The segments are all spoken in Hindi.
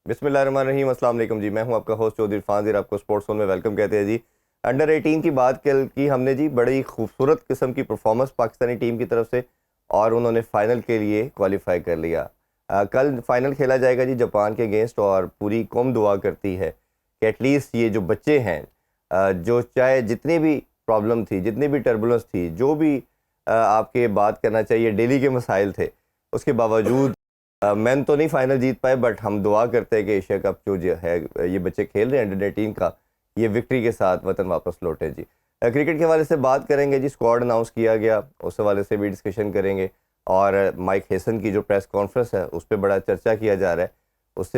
बिस्मिल्लाहिर्रहमानिर्रहीम, अस्सलाम वालेकुम जी। मैं हूं आपका होस्ट चौधरी इरफान ज़ीर। आपको स्पोर्ट्स जोन में वेलकम कहते हैं जी। अंडर 18 की बात कल की हमने जी, बड़ी खूबसूरत किस्म की परफॉर्मेंस पाकिस्तानी टीम की तरफ से, और उन्होंने फ़ाइनल के लिए क्वालिफाई कर लिया। कल फ़ाइनल खेला जाएगा जी जापान के अगेंस्ट, और पूरी कौम दुआ करती है कि एटलीस्ट ये जो बच्चे हैं, जो चाहे जितनी भी प्रॉब्लम थी, जितनी भी टर्बुलेंस थी, जो भी आपके बात करना चाहिए डेली के मसाइल थे, उसके बावजूद मैन तो नहीं फाइनल जीत पाए, बट हम दुआ करते हैं कि एशिया कप जो है ये बच्चे खेल रहे हैं अंडर 18 का, ये विक्ट्री के साथ वतन वापस लौटे जी। क्रिकेट के हवाले से बात करेंगे जी। स्क्वाड अनाउंस किया गया, उस हवाले से भी डिस्कशन करेंगे, और माइक हेसन की जो प्रेस कॉन्फ्रेंस है उस पर बड़ा चर्चा किया जा रहा है, उस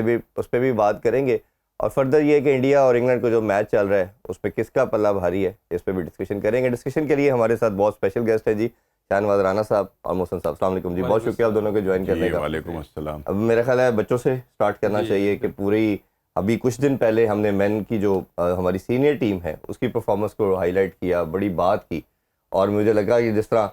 पर भी बात करेंगे। और फर्दर ये है कि इंडिया और इंग्लैंड को जो मैच चल रहा है उस पर किसका पल्ला भारी है, इस पर भी डिस्कशन करेंगे। डिस्कशन के लिए हमारे साथ बहुत स्पेशल गेस्ट है जी, शाहनवाज राना साहब और मोहसन साहब। अस्सलाम वालेकुम जी, बहुत शुक्रिया आप दोनों के ज्वाइन करने का। वालेकुम अस्सलाम। अब मेरा ख्याल है बच्चों से स्टार्ट करना चाहिए कि पूरी अभी कुछ दिन पहले हमने मेन की जो हमारी सीनियर टीम है उसकी परफॉर्मेंस को हाईलाइट किया, बड़ी बात की, और मुझे लगा कि जिस तरह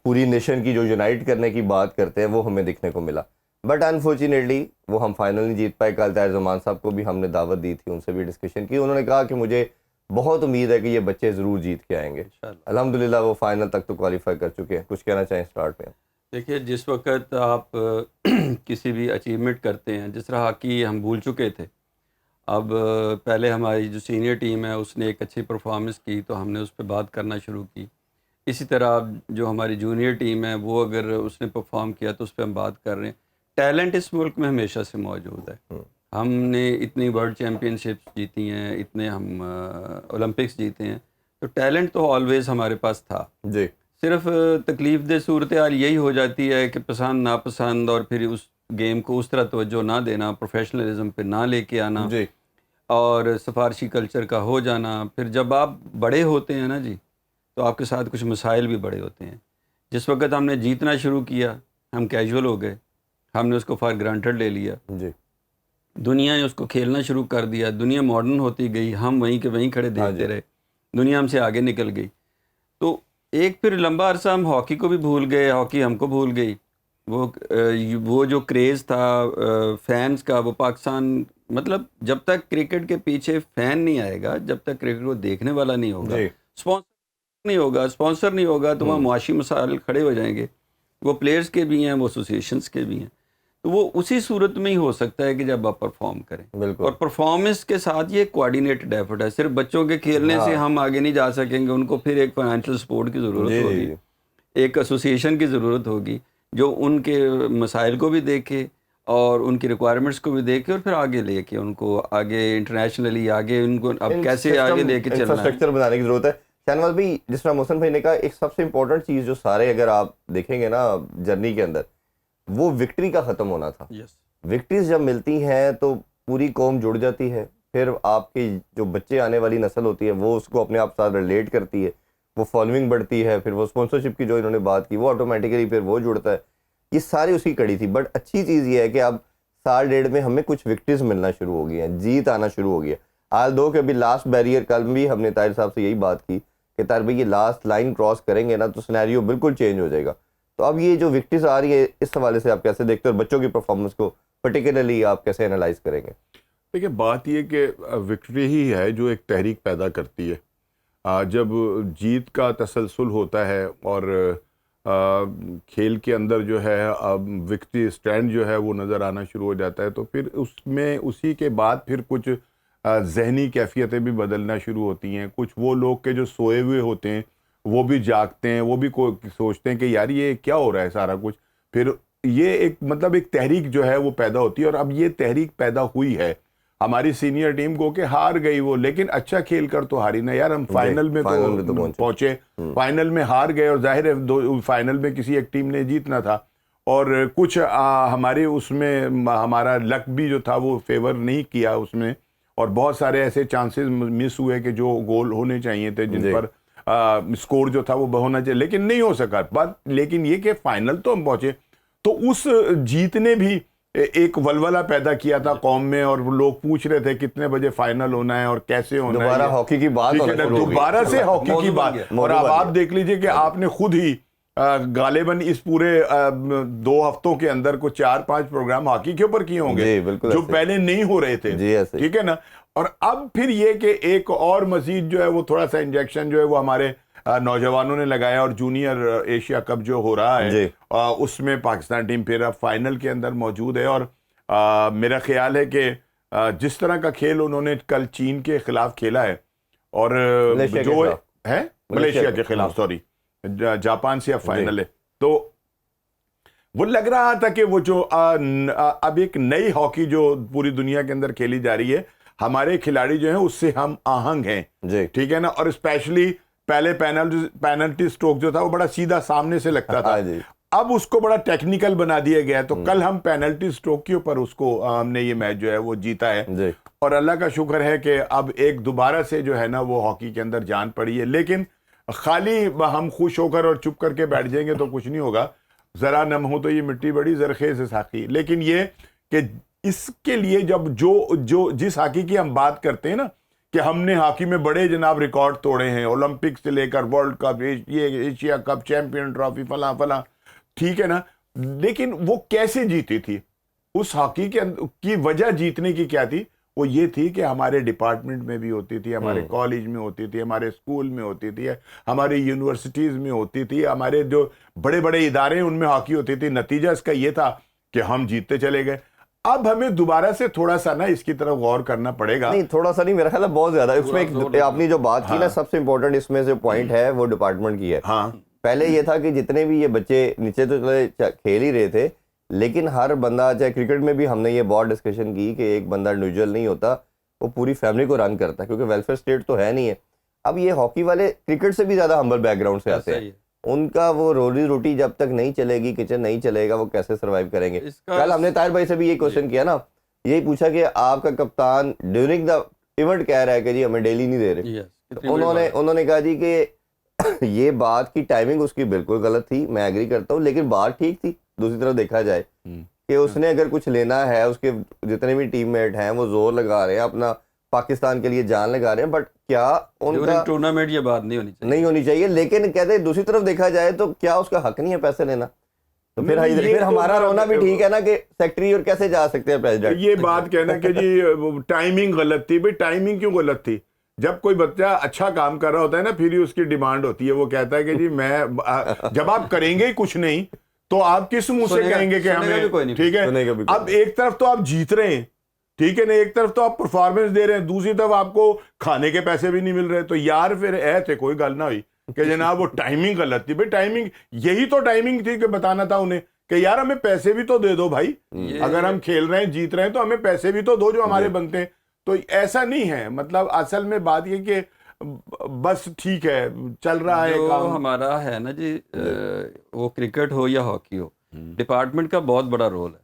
पूरी नेशन की जो यूनाइट करने की बात करते हैं वो हमें देखने को मिला। बट अनफॉर्चुनेटली वो हम फाइनल नहीं जीत पाए। कल ताहिर ज़मान साहब को भी हमने दावत दी थी, उनसे भी डिस्कशन की। उन्होंने कहा कि मुझे बहुत उम्मीद है कि ये बच्चे ज़रूर जीत के आएंगे। अल्हम्दुलिल्लाह वो फाइनल तक तो क्वालिफाई कर चुके हैं। कुछ कहना चाहें स्टार्ट में? देखिए, जिस वक्त आप किसी भी अचीवमेंट करते हैं, जिस तरह हॉकी हम भूल चुके थे, अब पहले हमारी जो सीनियर टीम है उसने एक अच्छी परफॉर्मेंस की तो हमने उस पर बात करना शुरू की। इसी तरह अब जो हमारी जूनियर टीम है वो अगर उसने परफॉर्म किया तो उस पर हम बात कर रहे हैं। टैलेंट इस मुल्क में हमेशा से मौजूद है। हमने इतनी वर्ल्ड चैम्पियनशिप्स जीती हैं, इतने हम ओलंपिक्स जीते हैं, तो टैलेंट तो ऑलवेज़ हमारे पास था जी। सिर्फ तकलीफ दे सूरत हाल यही हो जाती है कि पसंद नापसंद, और फिर उस गेम को उस तरह तवज्जो ना देना, प्रोफेशनलिज्म पे ना लेके आना, जी। और सिफारशी कल्चर का हो जाना। फिर जब आप बड़े होते हैं ना जी, तो आपके साथ कुछ मसाइल भी बड़े होते हैं। जिस वक्त हमने जीतना शुरू किया हम कैजुअल हो गए, हमने उसको फॉर ग्रांटेड ले लिया। जी। दुनिया ने उसको खेलना शुरू कर दिया, दुनिया मॉडर्न होती गई, हम वहीं के वहीं खड़े देखते रहे, दुनिया हमसे आगे निकल गई। तो एक फिर लंबा अरसा हम हॉकी को भी भूल गए, हॉकी हमको भूल गई। वो जो क्रेज़ था फैंस का, वो पाकिस्तान, मतलब जब तक क्रिकेट के पीछे फ़ैन नहीं आएगा, जब तक क्रिकेट को देखने वाला नहीं होगा, स्पॉन्सर नहीं होगा तो वहाँ मुआशी मसाइल खड़े हो जाएंगे। वो प्लेयर्स के भी हैं, वो एसोसिएशंस के भी हैं। तो वो उसी सूरत में ही हो सकता है कि जब आप परफॉर्म करें, और परफॉर्मेंस के साथ ये कोऑर्डिनेटेड एफर्ट है। सिर्फ बच्चों के खेलने से हम आगे नहीं जा सकेंगे, उनको फिर एक फाइनेंशियल सपोर्ट की ज़रूरत होगी, एक एसोसिएशन की ज़रूरत होगी जो उनके मसाइल को भी देखे और उनकी रिक्वायरमेंट्स को भी देखे, और फिर आगे लेके उनको आगे इंटरनेशनली आगे उनको अब कैसे आगे लेके चलना है, इंफ्रास्ट्रक्चर बनाने की ज़रूरत है। शाहनवाज भाई, जिस तरह मोहसन भाई ने कहा, एक सबसे इंपॉर्टेंट चीज़ जो सारे अगर आप देखेंगे ना जर्नी के अंदर, वो विक्ट्री का ख़त्म होना था। विक्ट्रीज जब मिलती हैं तो पूरी कौम जुड़ जाती है, फिर आपकी जो बच्चे आने वाली नस्ल होती है वो उसको अपने आप साथ रिलेट करती है, वो फॉलोइंग बढ़ती है, फिर वो स्पॉन्सरशिप की जो इन्होंने बात की वो ऑटोमेटिकली फिर वो जुड़ता है। ये सारी उसकी कड़ी थी। बट अच्छी चीज़ ये है कि अब साल डेढ़ में हमें कुछ विक्ट्रीज मिलना शुरू हो गई हैं, जीत आना शुरू हो गया। आज दो के अभी लास्ट बैरियर, कल भी हमने ताहिर साहब से यही बात की कि ताहिर भाई ये लास्ट लाइन क्रॉस करेंगे ना तो सिनेरियो बिल्कुल चेंज हो जाएगा। तो अब ये जो विक्ट्रीज आ रही है, इस हवाले से आप कैसे देखते हो, और बच्चों की परफॉर्मेंस को पर्टिकुलरली आप कैसे एनालाइज करेंगे? देखिए, बात ये कि विक्ट्री ही है जो एक तहरीक पैदा करती है। जब जीत का तसलसल होता है और खेल के अंदर जो है विक्ट्री स्टैंड जो है वो नज़र आना शुरू हो जाता है, तो फिर उसमें उसी के बाद फिर कुछ जहनी कैफियतें भी बदलना शुरू होती हैं। कुछ वो लोग के जो सोए हुए होते हैं वो भी जागते हैं, वो भी सोचते हैं कि यार ये क्या हो रहा है सारा कुछ। फिर ये एक मतलब एक तहरीक जो है वो पैदा होती है, और अब ये तहरीक पैदा हुई है हमारी सीनियर टीम को कि हार गई वो, लेकिन अच्छा खेल कर तो हारी ना यार। हम फाइनल में तो पहुंचे, फाइनल में हार गए, और जाहिर है फाइनल में किसी एक टीम ने जीतना था, और कुछ हमारे उसमें हमारा लक भी जो था वो फेवर नहीं किया उसमें, और बहुत सारे ऐसे चांसेस मिस हुए कि जो गोल होने चाहिए थे, जिन पर स्कोर जो था वो होना चाहिए, लेकिन नहीं हो सका। बात लेकिन ये कि फाइनल तो हम पहुंचे, तो उस जीत ने भी एक वलवला पैदा किया था कौम में, और लोग पूछ रहे थे कितने बजे फाइनल होना है और कैसे होना है। दोबारा हॉकी की बात, दोबारा से हॉकी की बात। और अब आप देख लीजिए कि आपने खुद ही गालिबन इस पूरे 2 हफ्तों के अंदर को 4-5 प्रोग्राम हॉकी के ऊपर किए होंगे जी, बिल्कुल जो ऐसे। पहले नहीं हो रहे थे। जी, ऐसे। ठीक है ना। और अब फिर ये कि एक और मजीद जो है वो थोड़ा सा इंजेक्शन जो है वो हमारे नौजवानों ने लगाया, और जूनियर एशिया कप जो हो रहा जी। है उसमें पाकिस्तान टीम फिर अब फाइनल के अंदर मौजूद है। और मेरा ख्याल है कि जिस तरह का खेल उन्होंने कल चीन के खिलाफ खेला है, और मलेशिया के जो खिलाफ। है मलेशिया के खिलाफ, सॉरी जापान से अब फाइनल है, तो वो लग रहा था कि वो जो अब एक नई हॉकी जो पूरी दुनिया के अंदर खेली जा रही है, हमारे खिलाड़ी जो हैं उससे हम आहंग हैं जी। ठीक है ना। और स्पेशली पहले पेनल्टी स्ट्रोक जो था वो बड़ा सीधा सामने से लगता था, हाँ जी। अब उसको बड़ा टेक्निकल बना दिया गया है। तो कल हम पेनल्टी स्ट्रोक के ऊपर उसको हमने ये मैच जो है वो जीता है, जी। और अल्लाह का शुक्र है कि अब एक दोबारा से जो है ना वो हॉकी के अंदर जान पड़ी है। लेकिन खाली हम खुश होकर और चुप करके बैठ जाएंगे तो कुछ नहीं होगा। जरा नम हो तो ये मिट्टी बड़ी जरखेज इस हॉकी। लेकिन ये कि इसके लिए जब जो जिस हॉकी की हम बात करते हैं ना कि हमने हॉकी में बड़े जनाब रिकॉर्ड तोड़े हैं, ओलंपिक से लेकर वर्ल्ड कप, ये एशिया कप, चैंपियन ट्रॉफी, फला फला, ठीक है ना। लेकिन वो कैसे जीती थी, उस हॉकी की वजह जीतने की क्या थी? वो ये थी कि हमारे डिपार्टमेंट में भी होती थी, हमारे कॉलेज में होती थी, हमारे स्कूल में होती थी, हमारे यूनिवर्सिटीज में होती थी, हमारे जो बड़े बड़े इदारे हैं उनमें हॉकी होती थी। नतीजा इसका ये था कि हम जीतते चले गए। अब हमें दोबारा से थोड़ा सा ना इसकी तरफ गौर करना पड़ेगा। नहीं, थोड़ा सा नहीं, मेरा ख्याल है बहुत ज्यादा। इसमें आपने जो बात की ना, हाँ। सबसे इंपॉर्टेंट इसमें से पॉइंट है वो डिपार्टमेंट की है। हाँ, पहले ये था कि जितने भी ये बच्चे नीचे तो चले खेल ही रहे थे, लेकिन हर बंदा, चाहे क्रिकेट में भी हमने ये बहुत डिस्कशन की कि एक बंदा इंडिविजुअल नहीं होता, वो पूरी फैमिली को रन करता है, क्योंकि वेलफेयर स्टेट तो है नहीं है। अब ये हॉकी वाले क्रिकेट से भी ज्यादा हम्बल बैकग्राउंड से आते हैं, उनका वो रोजी रोटी जब तक नहीं चलेगी, किचन नहीं चलेगा, वो कैसे सर्वाइव करेंगे। कल हमने ताहिर भाई से भी ये क्वेश्चन किया ना, यही पूछा कि आपका कप्तान ड्यूरिंग द इवेंट कह रहा है कि जी हमें डेली नहीं दे रहे। तो उन्होंने कहा जी कि ये बात की टाइमिंग उसकी बिल्कुल गलत थी, मैं एग्री करता हूँ, लेकिन बात ठीक थी। दूसरी तरफ देखा जाए कि उसने अगर कुछ लेना है, उसके जितने भी टीममेट हैं वो जोर लगा रहे हैं, अपना पाकिस्तान के लिए जान लगा रहे हैं, बट क्या उनका टूर्नामेंट ये बात नहीं होनी चाहिए। लेकिन कहते हैं दूसरी तरफ देखा जाए तो क्या उसका हक नहीं है पैसे लेना? तो फिर हमारा रोना भी ठीक है ना कि सेक्रेटरी और कैसे जा सकते हैं प्रेसिडेंट। ये बात कहना कि जी टाइमिंग गलत थी। भाई टाइमिंग क्यों गलत थी? जब कोई बच्चा अच्छा काम कर रहा होता है ना, फिर ही उसकी डिमांड होती है। वो कहता है कि जी मैं जब आप करेंगे ही कुछ नहीं तो आप किस मुंह से कहेंगे कि हमें, ठीक है। अब एक तरफ तो आप जीत रहे हैं, ठीक है ना, एक तरफ तो आप परफॉर्मेंस दे रहे हैं, दूसरी तरफ आपको खाने के पैसे भी नहीं मिल रहे। तो यार फिर थे कोई गल ना हुई कि जनाब वो टाइमिंग गलत थी। भाई टाइमिंग, यही तो टाइमिंग थी कि बताना था उन्हें कि यार हमें पैसे भी तो दे दो भाई, अगर हम खेल रहे हैं, जीत रहे हैं, तो हमें पैसे भी तो दो जो हमारे बनते हैं। तो ऐसा नहीं है। मतलब असल में बात ये कि बस ठीक है, चल रहा है काम हमारा है ना जी। वो क्रिकेट हो या हॉकी हो, डिपार्टमेंट का बहुत बड़ा रोल है।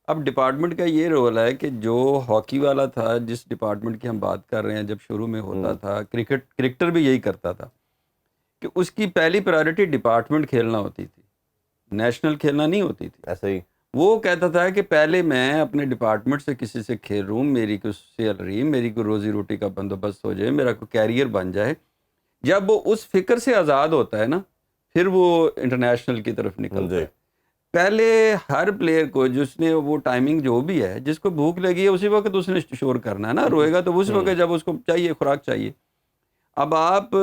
अब डिपार्टमेंट का ये रोल है कि जो हॉकी वाला था, जिस डिपार्टमेंट की हम बात कर रहे हैं, जब शुरू में होता था क्रिकेटर भी यही करता था कि उसकी पहली प्रायोरिटी डिपार्टमेंट खेलना होती थी, नेशनल खेलना नहीं होती थी। ऐसे ही वो कहता था कि पहले मैं अपने डिपार्टमेंट से किसी से खेल रूँ, मेरी को सैलरी, मेरी को रोजी रोटी का बंदोबस्त हो जाए, मेरा को कैरियर बन जाए। जब वो उस फिक्र से आज़ाद होता है ना, फिर वो इंटरनेशनल की तरफ निकलता है। पहले हर प्लेयर को, जिसने वो टाइमिंग जो भी है, जिसको भूख लगी है उसी वक्त उसने शोर करना है ना, रोएगा तो उस वक्त जब उसको चाहिए, खुराक चाहिए। अब आप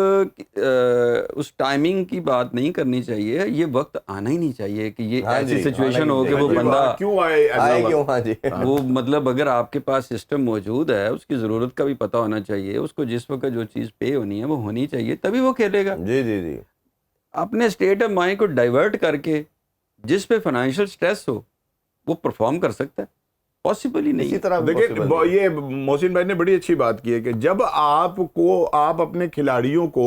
उस टाइमिंग की बात नहीं करनी चाहिए, ये वक्त आना ही नहीं चाहिए कि ये ऐसी सिचुएशन हो कि वो बंदा क्यों आए क्यों। हाँ जी, वो मतलब अगर आपके पास सिस्टम मौजूद है, उसकी ज़रूरत का भी पता होना चाहिए, उसको जिस वक्त जो चीज़ पे होनी है वो होनी चाहिए, तभी वो खेलेगा। जी जी जी। अपने स्टेट ऑफ माइंड को डाइवर्ट करके जिस पे फाइनेंशियल स्ट्रेस हो वो परफॉर्म कर सकता है, पॉसिबल ही नहीं। इसी तरह देखिए, ये मोहसिन भाई ने बड़ी अच्छी बात की है कि जब आप अपने खिलाड़ियों को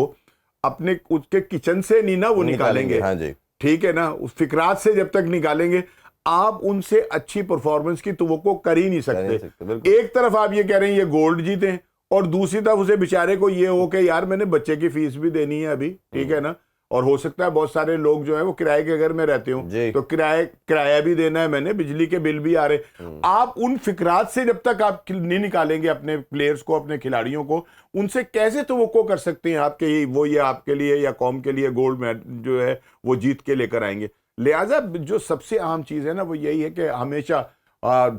अपने उसके किचन से नहीं ना वो निकालेंगे, हाँ जी, ठीक है ना, उस फिक्रात से जब तक निकालेंगे, आप उनसे अच्छी परफॉर्मेंस की तवक्को कर ही नहीं सकते। एक तरफ आप ये कह रहे हैं ये गोल्ड जीते, और दूसरी तरफ उसे बेचारे को ये हो कि यार मैंने बच्चे की फीस भी देनी है अभी, ठीक है ना, और हो सकता है बहुत सारे लोग जो है वो किराए के घर में रहते जी। हो, तो किराया भी देना है मैंने, बिजली के बिल भी आ रहे। आप उन फिक्रात से जब तक आप नहीं निकालेंगे अपने प्लेयर्स को, अपने खिलाड़ियों को, उनसे कैसे तवक्को कर सकते हैं आपके ये आपके लिए या कौम के लिए गोल्ड मेडल जो है वो जीत के लेकर आएंगे। लिहाजा जो सबसे अहम चीज है ना वो यही है कि हमेशा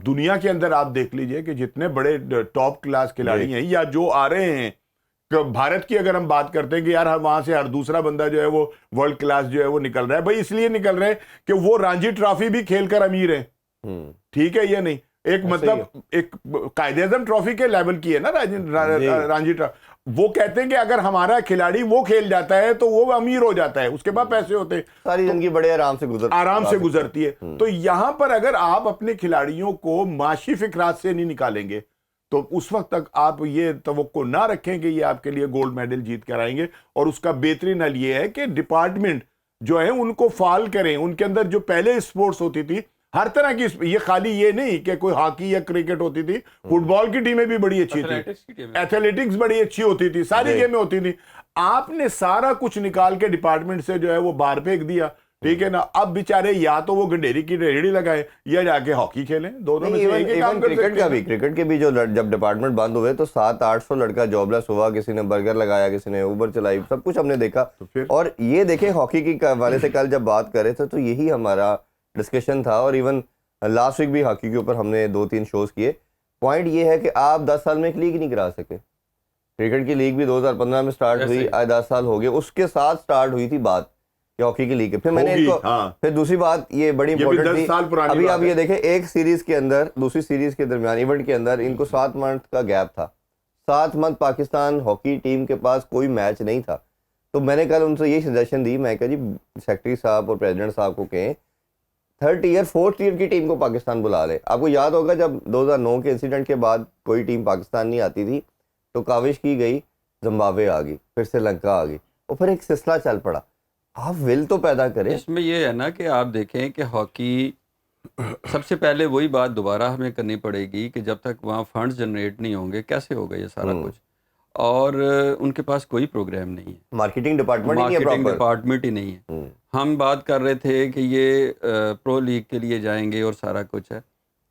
दुनिया के अंदर आप देख लीजिए कि जितने बड़े टॉप क्लास खिलाड़ी हैं या जो आ रहे हैं, भारत की अगर हम बात करते हैं कि यार वहां से हर दूसरा बंदा जो है वो वर्ल्ड क्लास जो है वो निकल रहा है, भाई इसलिए निकल रहे हैं कि वो रणजी ट्रॉफी भी खेलकर अमीर है। ठीक है, ये नहीं एक मतलब एक कायदे-ए-आज़म ट्रॉफी के लेवल की है ना रणजी ट्रॉफी। वो कहते हैं कि अगर हमारा खिलाड़ी वो खेल जाता है तो वो अमीर हो जाता है, उसके बाद पैसे होते हैं, सारी जिंदगी बड़े आराम से गुजरती है। तो यहां पर अगर आप अपने खिलाड़ियों को माशी फिक्रात से नहीं निकालेंगे तो उस वक्त तक आप ये तवक्को ना रखें कि ये आपके लिए गोल्ड मेडल जीत कर आएंगे। और उसका बेहतरीन हल ये है कि डिपार्टमेंट जो है उनको फाल करें, उनके अंदर जो पहले स्पोर्ट्स होती थी हर तरह की, ये खाली ये नहीं कि कोई हॉकी या क्रिकेट होती थी, फुटबॉल की टीमें भी बड़ी अच्छी थी, एथलेटिक्स बड़ी अच्छी होती थी, सारी गेमें होती थी। आपने सारा कुछ निकाल के डिपार्टमेंट से जो है वो बाहर फेंक दिया, ठीक है ना। अब बेचारे या तो वो गंडेरी की रेहड़ी लगाए या जाके हॉकी खेलें, दोनों में से एक ही काम कर सकते हैं। क्रिकेट के भी जो जब डिपार्टमेंट बंद हुए तो 700-800 लड़का जॉबलेस हुआ, किसी ने बर्गर लगाया, किसी ने उबर चलाई, सब कुछ हमने देखा। तो और ये देखें हॉकी की वाले से कल जब बात कर रहे थे तो यही हमारा डिस्कशन था, और इवन लास्ट वीक भी हॉकी के ऊपर हमने 2-3 शोज किए। पॉइंट ये है कि आप 10 साल में एक लीग नहीं करा सके। क्रिकेट की लीग भी 2015 में स्टार्ट हुई, आज 10 साल हो गए, उसके साथ स्टार्ट हुई थी बात हॉकी की लीग है। फिर मैंने इनको फिर दूसरी बात ये बड़ी इंपॉर्टेंट थी, अभी आप ये देखें एक सीरीज के अंदर दूसरी सीरीज के दरमियान इवेंट के अंदर इनको 7 मंथ का गैप था। 7 मंथ पाकिस्तान हॉकी टीम के पास कोई मैच नहीं था। तो मैंने कल उनसे यही सजेशन दी, मैं कहा जी सेक्रेटरी साहब और प्रेसिडेंट साहब को कहें 3rd ईयर 4th ईयर की टीम को पाकिस्तान बुला ले। आपको याद होगा जब 2009 के इंसिडेंट के बाद कोई टीम पाकिस्तान नहीं आती थी तो काविश की गई, जिम्बाब्वे आ गई, फिर श्रीलंका आ गई, और फिर एक सिलसिला चल पड़ा। आप विल तो पैदा करें। इसमें ये है ना कि आप देखें कि हॉकी सबसे पहले वही बात दोबारा हमें करनी पड़ेगी कि जब तक वहाँ फंड्स जनरेट नहीं होंगे कैसे होगा ये सारा कुछ, और उनके पास कोई प्रोग्राम नहीं है, मार्केटिंग डिपार्टमेंट ही नहीं है। हम बात कर रहे थे कि ये प्रो लीग के लिए जाएंगे और सारा कुछ है,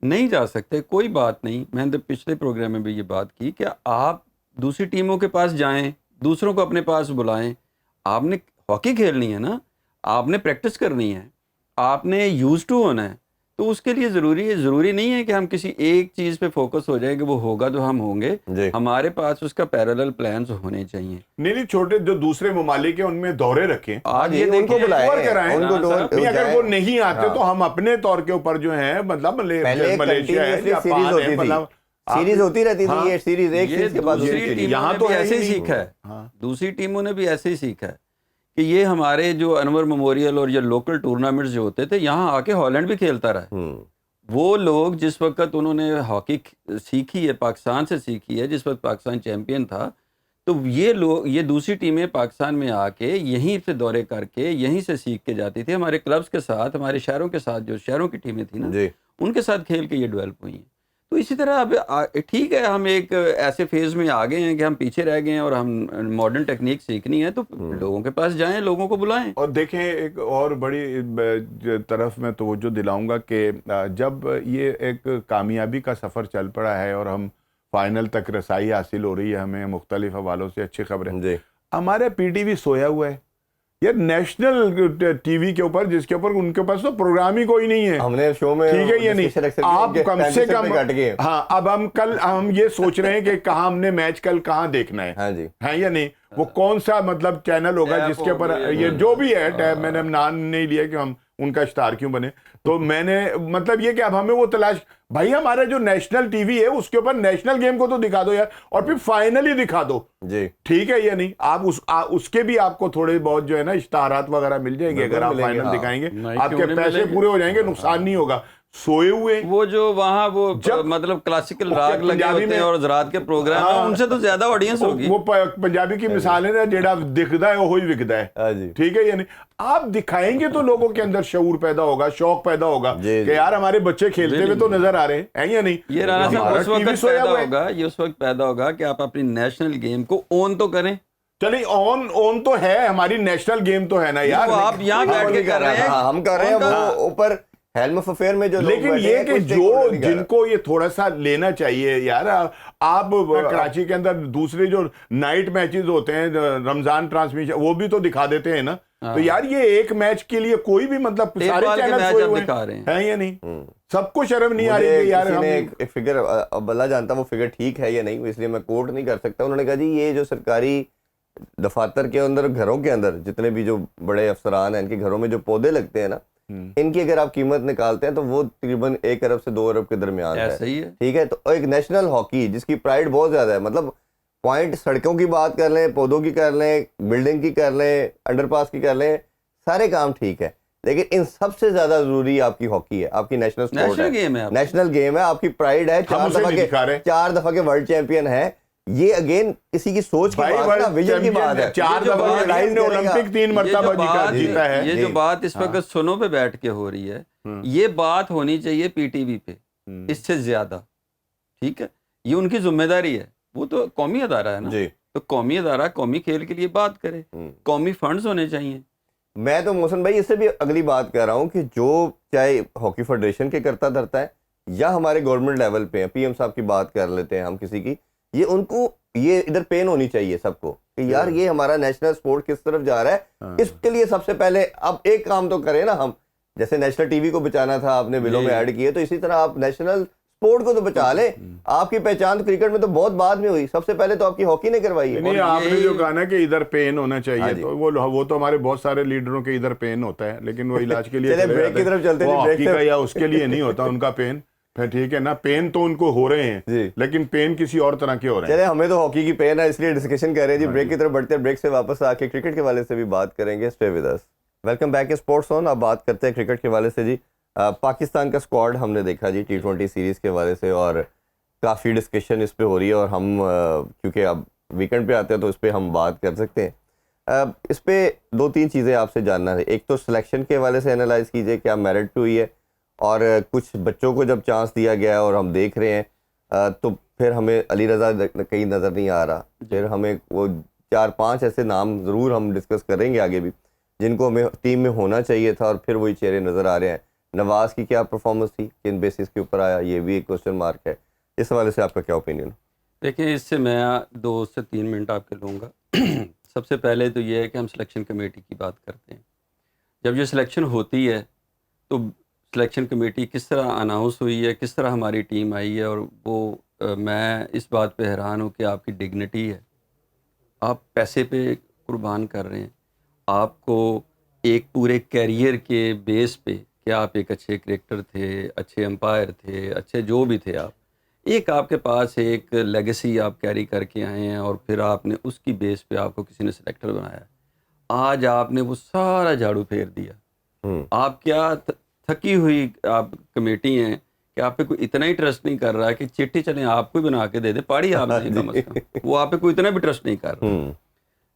नहीं जा सकते, कोई बात नहीं। मैंने तो पिछले प्रोग्राम में भी ये बात की कि आप दूसरी टीमों के पास जाएं, दूसरों को अपने पास बुलाएं। आपने हॉकी खेलनी है ना, आपने प्रैक्टिस करनी है, आपने यूज टू होना है, तो उसके लिए ज़रूरी नहीं है कि हम किसी एक चीज़ पे फोकस हो जाए कि वो होगा तो हम होंगे। हमारे पास उसका पैरेलल प्लान्स होने चाहिए। नहीं, छोटे जो दूसरे ममालिक हैं उनमें दौरे रखें, आज ये उनको बुलाएं, अगर वो नहीं आते तो हम अपने तौर के ऊपर जो है मतलब मलेशिया है, जापान है, मतलब सीरीज होती रहती थी। ये सीरीज एक सीरीज के बाद यहाँ तो ऐसे ही सीखा है, दूसरी टीमों ने भी ऐसे ही सीखा है कि ये हमारे जो अनवर मेमोरियल और ये लोकल टूर्नामेंट्स जो होते थे, यहाँ आके हॉलैंड भी खेलता रहा है। वो लोग जिस वक्त उन्होंने हॉकी सीखी है, पाकिस्तान से सीखी है, जिस वक्त पाकिस्तान चैंपियन था, तो ये लोग, ये दूसरी टीमें पाकिस्तान में आके यहीं से दौरे करके यहीं से सीख के जाती थी। हमारे क्लब्स के साथ, हमारे शहरों के साथ, जो शहरों की टीमें थी ना, उनके साथ खेल के ये डेवलप हुई हैं। तो इसी तरह अब ठीक है, हम एक ऐसे फेज में आ गए हैं कि हम पीछे रह गए हैं और हम मॉडर्न टेक्निक सीखनी है, तो लोगों के पास जाएं, लोगों को बुलाएं। और देखें, एक और बड़ी तरफ मैं तवज्जो दिलाऊंगा कि जब ये एक कामयाबी का सफ़र चल पड़ा है और हम फाइनल तक रसाई हासिल हो रही है, हमें मुख्तलिफ हवालों से अच्छी खबरें, हमारे PTV सोया हुआ है यार, नेशनल टीवी के ऊपर, जिसके ऊपर उनके पास तो प्रोग्राम ही कोई नहीं है। हमने शो में ठीक है, ये नहीं, आप कम से कम हाँ, अब हम ये सोच रहे हैं कि कहाँ हमने मैच कल कहाँ देखना है, हाँ जी, है या नहीं, वो कौन सा मतलब चैनल होगा जिसके ऊपर ये जो भी है टैब, मैंने नाम नहीं लिया कि हम उनका स्टार क्यों बने, तो मैंने मतलब ये कि अब हमें वो तलाश, भाई हमारा जो नेशनल टीवी है उसके ऊपर नेशनल गेम को तो दिखा दो यार, और फिर फाइनली दिखा दो जी, ठीक है या नहीं। आप उसके भी आपको थोड़े बहुत जो है ना इश्ताहारात वगैरह मिल जाएंगे, अगर आप फाइनल दिखाएंगे, आपके पैसे पूरे हो जाएंगे, नुकसान नहीं होगा। सोए हुए वो जो वहाँ वो मतलब क्लासिकल राग लगे होते हैं और ज़रात के प्रोग्राम है, उनसे तो ज्यादा ऑडियंस होगी। वो पंजाबी की मिसाल है ना, जेड़ा दिखता है वो ही विकता है, ठीक है, यानी आप दिखाएंगे तो लोगों के अंदर शऊर पैदा होगा, शौक पैदा होगा कि यार हमारे बच्चे खेलते हुए तो नजर आ रहे हैं या नहीं। ये राना साहब उस वक्त पैदा होगा, ये उस वक्त पैदा होगा कि आप अपनी नेशनल गेम को ओन तो करें, चलिए ऑन तो है, हमारी नेशनल गेम तो है ना यार। वो आप यहाँ बैठ के कर रहे हैं, हम कर रहे हैं, वो ऊपर हेल्म ऑफ अफेयर में जो लोग लेकिन बैठे ये हैं, कि कुछ जो stakeholder नहीं कर रहा। जिनको ये थोड़ा सा लेना चाहिए यार, आप कराची के अंदर दूसरे जो नाइट मैचेस होते हैं, रमजान ट्रांसमिशन, वो भी तो दिखा देते हैं ना। तो यार ये एक मैच के लिए कोई भी मतलब सारे चैनल सोए हुए दिखा रहे हैं हैं या नहीं? सबको शर्म नहीं आ रही मुझे कि यार किसी हम ने एक फिगर, अब अल्लाह जानता वो फिगर ठीक है या नहीं, इसलिए मैं कोट नहीं कर सकता। उन्होंने कहा जी ये जो सरकारी दफातर के अंदर, घरों के अंदर जितने भी जो बड़े अफसरान हैं, इनके घरों में जो पौधे लगते हैं ना, इनकी अगर आप कीमत निकालते हैं तो वो तकरीबन 1 अरब से 2 अरब के दरमियान है। ऐसा ही है। ठीक है, तो एक नेशनल हॉकी जिसकी प्राइड बहुत ज्यादा है, मतलब पॉइंट सड़कों की बात कर लें, पौधों की कर लें, बिल्डिंग की कर लें, अंडरपास की कर लें, सारे काम ठीक है, लेकिन इन सबसे ज्यादा जरूरी आपकी हॉकी है, आपकी नेशनल स्पोर्ट नेशनल है, गेम है, नेशनल गेम है, आपकी प्राइड है। हम उसे नहीं दिखा रहे। 4 दफा के वर्ल्ड चैंपियन है। ये अगेन किसी की सोच की भाई बात है, विजन की बात है। 4 ये जो दफा बात- हमने ओलंपिक 3 मरतबा जीता है। ये जो बात इस वक्त सुनो पे बैठ के हो रही है, ये बात होनी चाहिए पीटीवी पे, इससे ज्यादा। ठीक है, ये उनकी जिम्मेदारी है, वो तो कौमी अदारा है ना, जी। तो कौमी अदारा कौमी खेल के लिए बात करे, कौमी फंड्स होने चाहिए। मैं तो मोहसिन भाई इससे भी अगली बात कर रहा हूँ कि जो चाहे हॉकी फेडरेशन के करता धरता है या हमारे गवर्नमेंट लेवल पे है, पीएम साहब की बात कर लेते हैं हम किसी की, ये उनको ये इधर पेन होनी चाहिए सबको कि यार ये हमारा नेशनल स्पोर्ट किस तरफ जा रहा है। इसके लिए सबसे पहले अब एक काम तो करें ना हम, जैसे नेशनल टीवी को बचाना था, आपने बिलों में ऐड किए, तो इसी तरह आप नेशनल स्पोर्ट को तो बचा ले। आपकी पहचान तो क्रिकेट में तो बहुत बाद में हुई, सबसे पहले तो आपकी हॉकी ने करवाई है। नहीं, आपने जो कहा ना कि इधर पेन होना चाहिए, जी। तो वो तो हमारे बहुत सारे लीडरों के इधर पेन होता है, लेकिन वो इलाज के लिए चले चले ब्रेक जाते की तरफ हैं। चलते वो हैं, ब्रेक हॉकी से- का या उसके लिए नहीं होता उनका पेन, फिर ठीक है ना, पेन तो उनको हो रहे हैं जी। लेकिन पेन किसी और तरह के हो रहे हैं। चले हमें तो हॉकी की पेन है, इसलिए डिस्कशन कर रहे हैं जी। ब्रेक की तरफ बढ़ते हैं, ब्रेक से वापस आके क्रिकेट के वाले से भी बात करेंगे। Stay with us. Welcome back sports on. अब बात करते हैं क्रिकेट के वाले से जी। पाकिस्तान का स्क्वाड हमने देखा जी T20 सीरीज के वाले से, और काफ़ी डिस्कशन इस पे हो रही है, और हम क्योंकि अब वीकेंड पे आते हैं तो इस पे हम बात कर सकते हैं। इस पे 2-3 चीज़ें आपसे जानना है। एक तो सिलेक्शन के वाले से एनालाइज कीजिए, क्या मेरिट पे हुई है, और कुछ बच्चों को जब चांस दिया गया है और हम देख रहे हैं, तो फिर हमें अली रज़ा कहीं नज़र नहीं आ रहा, फिर हमें वो 4-5 ऐसे नाम ज़रूर हम डिस्कस करेंगे आगे भी जिनको हमें टीम में होना चाहिए था, और फिर वही चेहरे नज़र आ रहे हैं। नवाज़ की क्या परफॉर्मेंस थी, किन बेसिस के ऊपर आया, ये भी एक क्वेश्चन मार्क है। इस हवाले से आपका क्या ओपिनियन? देखिए, इससे मैं 2 से 3 मिनट आपके लूँगा। सबसे पहले तो ये है कि हम सिलेक्शन कमेटी की बात करते हैं। जब ये सिलेक्शन होती है तो सिलेक्शन कमेटी किस तरह अनाउंस हुई है, किस तरह हमारी टीम आई है, और वो मैं इस बात पे हैरान हूँ कि आपकी डिग्निटी है, आप पैसे पे कुर्बान कर रहे हैं। आपको एक पूरे कैरियर के बेस पे कि आप एक अच्छे क्रिकेटर थे, अच्छे एम्पायर थे, अच्छे जो भी थे आप, एक आपके पास एक लेगेसी आप कैरी करके आए हैं, और फिर आपने उसकी बेस पे आपको किसी ने सिलेक्टर बनाया। आज आपने वो सारा झाड़ू फेर दिया। आप क्या थकी हुई आप कमेटी हैं कि आप पे कोई इतना ही ट्रस्ट नहीं कर रहा है कि चिट्ठी चलें आपको ही बना के दे दे, पाड़ी आप दें कम से कम, वो आप पे कोई इतना भी ट्रस्ट नहीं कर रहा।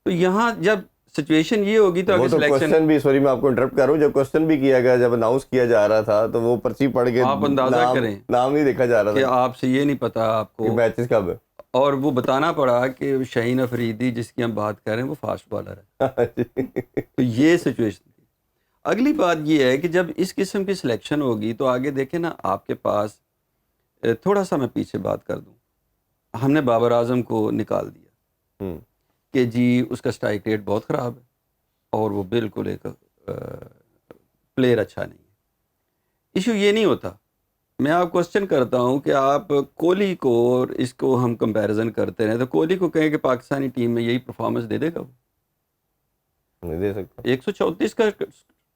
तो यहाँ जब सिचुएशन ये होगी तो वो अगर तो सिलेक्शन, क्वेश्चन भी, सॉरी मैं आपको इंटरप्ट कर रहा हूँ, जब क्वेश्चन भी किया गया, जब अनाउंस किया जा रहा था, तो वो पर्ची पढ़ के आप अंदाजा करें नाम नहीं देखा जा कि रहा था आपसे ये नहीं पता कि आपको, मैचेस कब है। और वो बताना पड़ा कि शाहीन अफरीदी जिसकी हम बात कर रहे हैं वो फास्ट बॉलर है। तो ये सिचुएशन थी। अगली बात ये है कि जब इस किस्म की सिलेक्शन होगी तो आगे देखें ना, आपके पास थोड़ा सा मैं पीछे बात कर दूं, हमने बाबर आजम को निकाल दिया कि जी उसका स्ट्राइक रेट बहुत ख़राब है और वो बिल्कुल एक प्लेयर अच्छा नहीं है। इशू ये नहीं होता। मैं आप क्वेश्चन करता हूं कि आप कोहली को और इसको हम कंपैरिजन करते रहे, तो कोहली को कहें कि पाकिस्तानी टीम में यही परफॉर्मेंस दे देगा, वो नहीं दे सकता। 134 का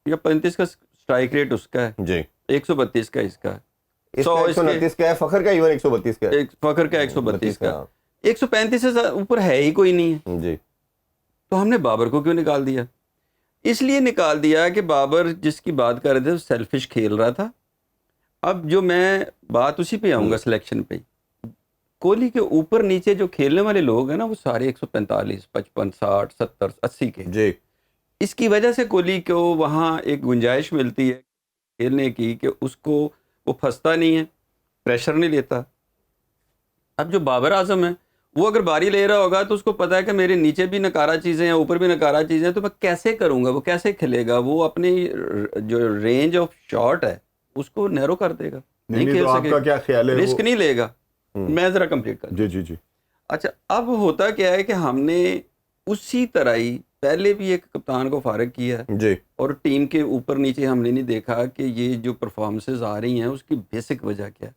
या 35 का स्ट्राइक रेट उसका है, जी 132 का इसका है, इसका 129 का है, फखर का इवन 132 का है, एक फखर का 132 का, 135 से ऊपर है ही कोई नहीं है। जी। तो हमने बाबर को क्यों निकाल दिया? इसलिए निकाल दिया कि बाबर जिसकी बात कर रहे थे सेल्फिश खेल रहा था। अब जो मैं बात उसी पे आऊँगा सिलेक्शन पे, कोहली के ऊपर नीचे जो खेलने वाले लोग हैं ना, वो सारे 145, 55, 60, 70, 80 के। जी। इसकी वजह से कोहली को वहाँ एक गुंजाइश मिलती है खेलने की कि उसको वो फंसता नहीं है, प्रेशर नहीं लेता। अब जो बाबर आजम है वो अगर बारी ले रहा होगा तो उसको पता है कि मेरे नीचे भी नकारा चीज़ें हैं, ऊपर भी नकारा चीज़ें हैं, तो मैं कैसे करूँगा, वो कैसे खेलेगा, वो अपनी जो रेंज ऑफ शॉट है उसको नैरो कर देगा, नहीं नहीं खेल तो आपका सकेगा, क्या ख्याल है रिस्क नहीं लेगा। मैं ज़रा कंप्लीट कर जी जी जी अच्छा, अब होता क्या है कि हमने उसी तरह ही पहले भी एक कप्तान को फारिग किया है जी और टीम के ऊपर नीचे हमने नहीं देखा कि ये जो परफॉर्मेंसेस आ रही हैं उसकी बेसिक वजह क्या है।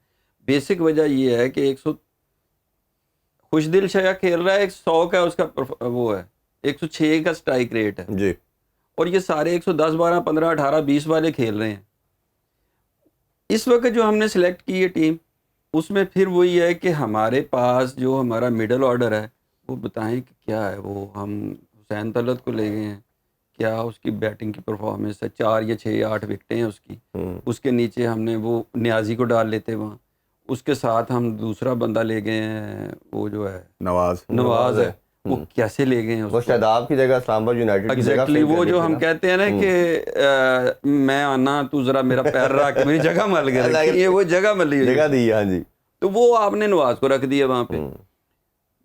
बेसिक वजह ये है कि 100 खुशदिल शाया खेल रहा है, 100 का उसका वो है, 106 का स्ट्राइक रेट है, जी और ये सारे 110 12 15 18 20 वाले खेल रहे हैं। इस वक्त जो हमने सेलेक्ट की है टीम, उसमें फिर वही है कि हमारे पास जो हमारा मिडल ऑर्डर है वो बताएं कि क्या है। वो हम हुसैन तलत को ले गए हैं, क्या उसकी बैटिंग की परफॉर्मेंस है, 4 या 6 या 8 विकेटें हैं उसकी। उसके नीचे हमने वो न्याजी को डाल लेते वहाँ, उसके साथ हम दूसरा बंदा ले गए हैं, वो जो है नवाज है, वो कैसे ले गए हैं वो उसको। शादाब की जगह इस्लामाबाद यूनाइटेड की जगह एग्जैक्टली fill कर वो दी जो थी हम ना। कहते हैं ना कि मैं आना तू जरा मेरा पैर रख, मेरी जगह मल के रखी है, वो जगह मली हुई है। जगह दी है, हाँ जी। तो वो आपने नवाज को रख दिया वहाँ पे।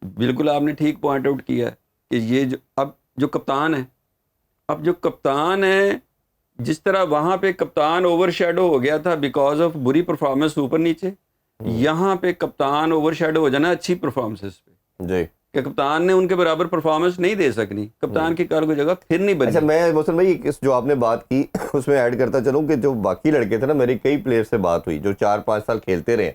बिल्कुल आपने ठीक पॉइंट आउट किया है कि ये जो अब जो कप्तान है, अब जो कप्तान है, जिस तरह वहाँ पे कप्तान ओवरशैडो हो गया था बिकॉज ऑफ बुरी परफॉर्मेंस ऊपर नीचे, यहाँ पे कप्तान ओवरशैडो हो जाना अच्छी परफॉर्मेंसेस पे, जी कि कप्तान ने उनके बराबर परफॉर्मेंस नहीं दे सकनी, कप्तान की कार को जगह फिर नहीं बनी। अच्छा, मैं मोहसिन भाई इस जो आपने बात की उसमें ऐड करता चलूं कि जो बाकी लड़के थे ना, मेरी कई प्लेयर से बात हुई जो 4-5 साल खेलते रहे,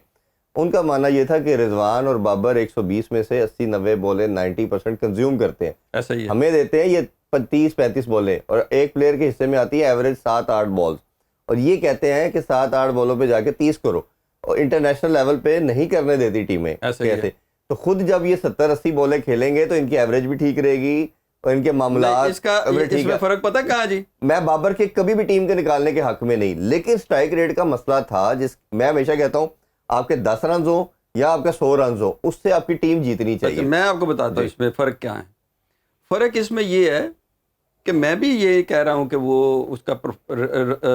उनका मानना ये था कि रिजवान और बाबर 120 में से 80-90 बॉलें 90% कंज्यूम करते हैं, ऐसा ही है। हमें देते हैं ये 30-35 बॉलें, और एक प्लेयर के हिस्से में आती है एवरेज 7-8 बॉल्स, और ये कहते हैं कि 7-8 बॉलों पे जाके 30 करो, और इंटरनेशनल लेवल पे नहीं करने देती टीमें ऐसा ही है। कहते। तो खुद जब ये 70-80 बॉलें खेलेंगे तो इनकी एवरेज भी ठीक रहेगी और इनके मामलात इसका ठीक इसमें है। फर्क पता कहाँ जी? मैं बाबर के कभी भी टीम के निकालने के हक में नहीं, लेकिन स्ट्राइक रेट का मसला था, जिस मैं हमेशा कहता हूं आपके 10 रन हो या आपका 100 रन हो, उससे आपकी टीम जीतनी चाहिए। अच्छा, मैं आपको बताता हूँ इसमें फ़र्क क्या है। फ़र्क इसमें ये है कि मैं भी ये कह रहा हूँ कि वो उसका